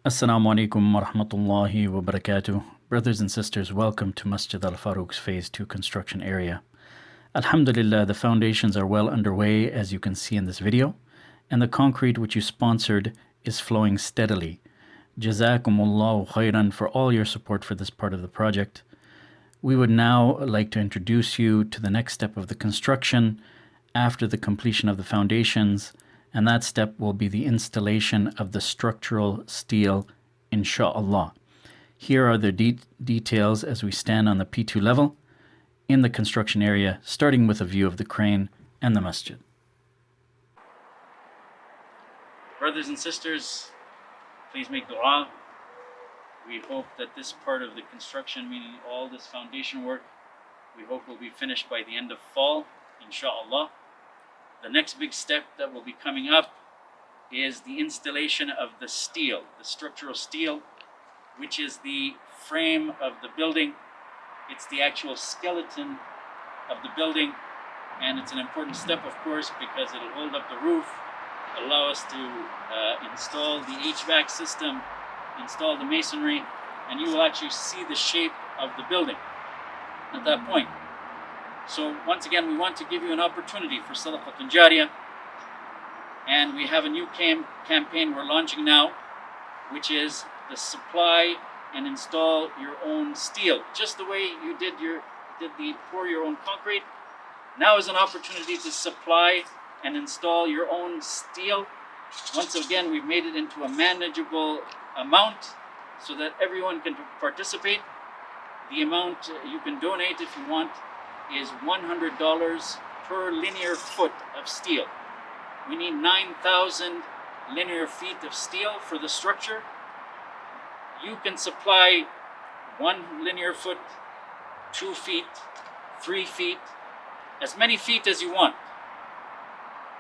Assalamu alaikum wa rahmatullahi wa barakatuh. Brothers and sisters, welcome to Masjid Al-Farooq's Phase 2 construction area. Alhamdulillah, the foundations are well underway, as you can see in this video, and the concrete which you sponsored is flowing steadily. Jazakumullahu khairan for all your support for this part of the project. We would now like to introduce you to the next step of the construction after the completion of the foundations, and that step will be the installation of the structural steel, insha'Allah. Here are the details as we stand on the P2 level in the construction area, starting with a view of the crane and the masjid. Brothers and sisters, please make dua. We hope that this part of the construction, meaning all this foundation work, we hope will be finished by the end of fall, insha'Allah. The next big step that will be coming up is the installation of the steel, the structural steel, which is the frame of the building. It's the actual skeleton of the building, and it's an important step, of course, because it'll hold up the roof, allow us to install the HVAC system, install the masonry, and you will actually see the shape of the building at that point. So once again, we want to give you an opportunity for Sadaqatun Jariyah, and we have a new campaign we're launching now, which is the supply and install your own steel. Just the way you did the pour your own concrete, now is an opportunity to supply and install your own steel. Once again, we've made it into a manageable amount so that everyone can participate. The amount you can donate if you want is $100 per linear foot of steel. We need 9,000 linear feet of steel for the structure. You can supply 1 linear foot, 2 feet, 3 feet, as many feet as you want.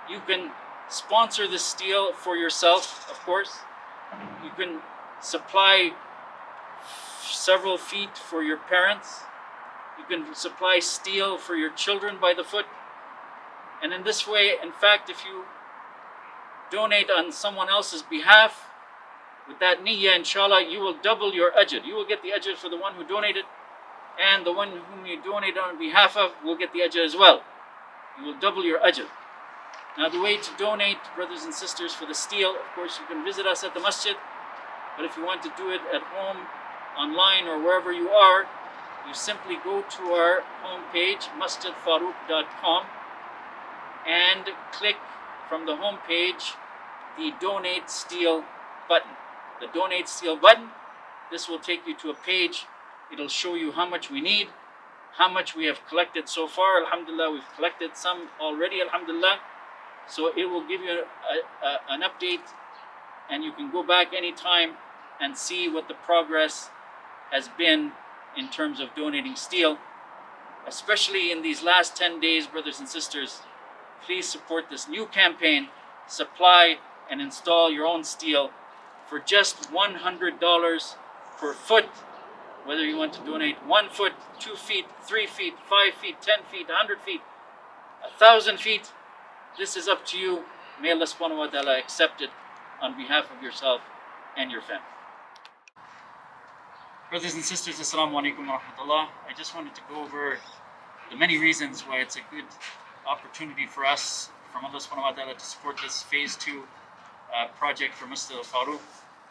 You can sponsor the steel for yourself, of course. You can supply several feet for your parents. You can supply steel for your children by the foot. And in this way, in fact, if you donate on someone else's behalf, with that niyyah, inshallah, you will double your ajr. You will get the ajr for the one who donated, and the one whom you donate on behalf of will get the ajr as well. You will double your ajr. Now, the way to donate, brothers and sisters, for the steel, of course, you can visit us at the masjid. But if you want to do it at home, online, or wherever you are, you simply go to our homepage, masjidfarooq.com, and click from the homepage the Donate Steel button. The Donate Steel button, this will take you to a page. It'll show you how much we need, how much we have collected so far. Alhamdulillah, we've collected some already, alhamdulillah. So it will give you an update, and you can go back anytime and see what the progress has been in terms of donating steel. Especially in these last 10 days, brothers and sisters, please support this new campaign. Supply and install your own steel for just $100 per foot. Whether you want to donate 1 foot, 2 feet, 3 feet, 5 feet, 10 feet, 100 feet, 1,000 feet, this is up to you. May Allah subhanahu wa ta'ala accept it on behalf of yourself and your family. Brothers and sisters, Assalamu alaikum wa rahmatullah. I just wanted to go over the many reasons why it's a good opportunity for us from Allah subhanahu wa ta'ala to support this phase 2 project for Masjid Al-Farooq.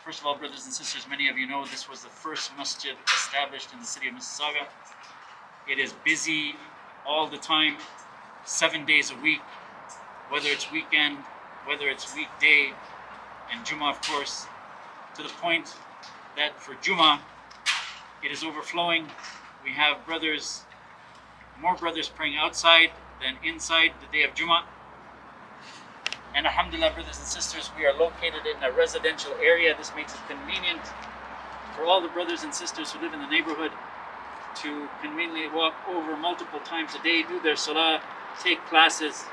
First of all, brothers and sisters, many of you know this was the first masjid established in the city of Mississauga. It is busy all the time, 7 days a week, whether it's weekend, whether it's weekday, and Jummah, of course, to the point that for Jummah, it is overflowing. We have more brothers praying outside than inside the day of Jummah. And alhamdulillah, brothers and sisters, we are located in a residential area. This makes it convenient for all the brothers and sisters who live in the neighborhood to conveniently walk over multiple times a day, do their salah, take classes.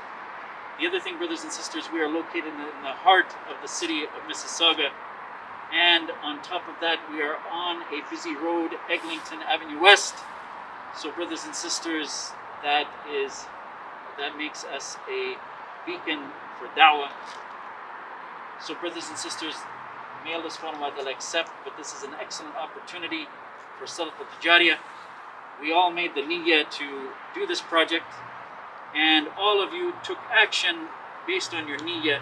The other thing, brothers and sisters, we are located in the heart of the city of Mississauga. And on top of that, we are on a busy road, Eglinton Avenue West. So brothers and sisters, that makes us a beacon for da'wah. So brothers and sisters, May Allah subhanahu wa ta'ala accept, but this is an excellent opportunity for Sadaqah Tijariyah. We all made the niyyah to do this project, and all of you took action based on your niyyah,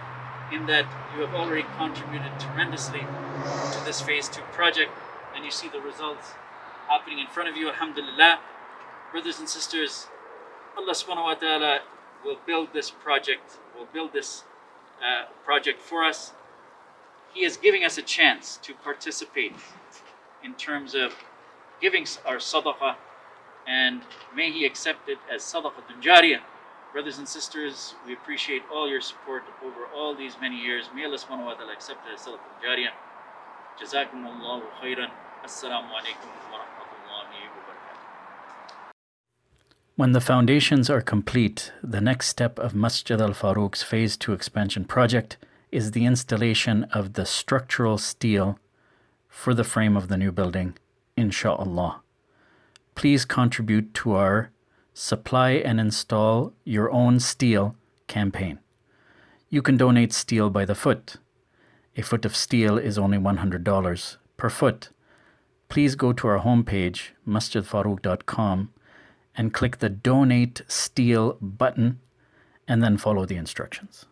in that you have already contributed tremendously to this phase 2 project, and you see the results happening in front of you, alhamdulillah. Brothers and sisters, Allah subhanahu wa ta'ala will build this project, for us. He is giving us a chance to participate in terms of giving our sadaqah, and may He accept it as sadaqatun jariyah. Brothers and sisters, we appreciate all your support over all these many years. May Allah subhanahu wa ta'ala accept it as sadaqatun jariyah. Jazakumullahu khairan. Assalamu alaikum wa rahmatullahi wa barakatuh. When the foundations are complete, the next step of Masjid Al-Farooq's Phase 2 expansion project is the installation of the structural steel for the frame of the new building, insha'Allah. Please contribute to our Supply and Install Your Own Steel campaign. You can donate steel by the foot. A foot of steel is only $100 per foot. Please go to our homepage, masjidfarooq.com, and click the Donate Steel button, and then follow the instructions.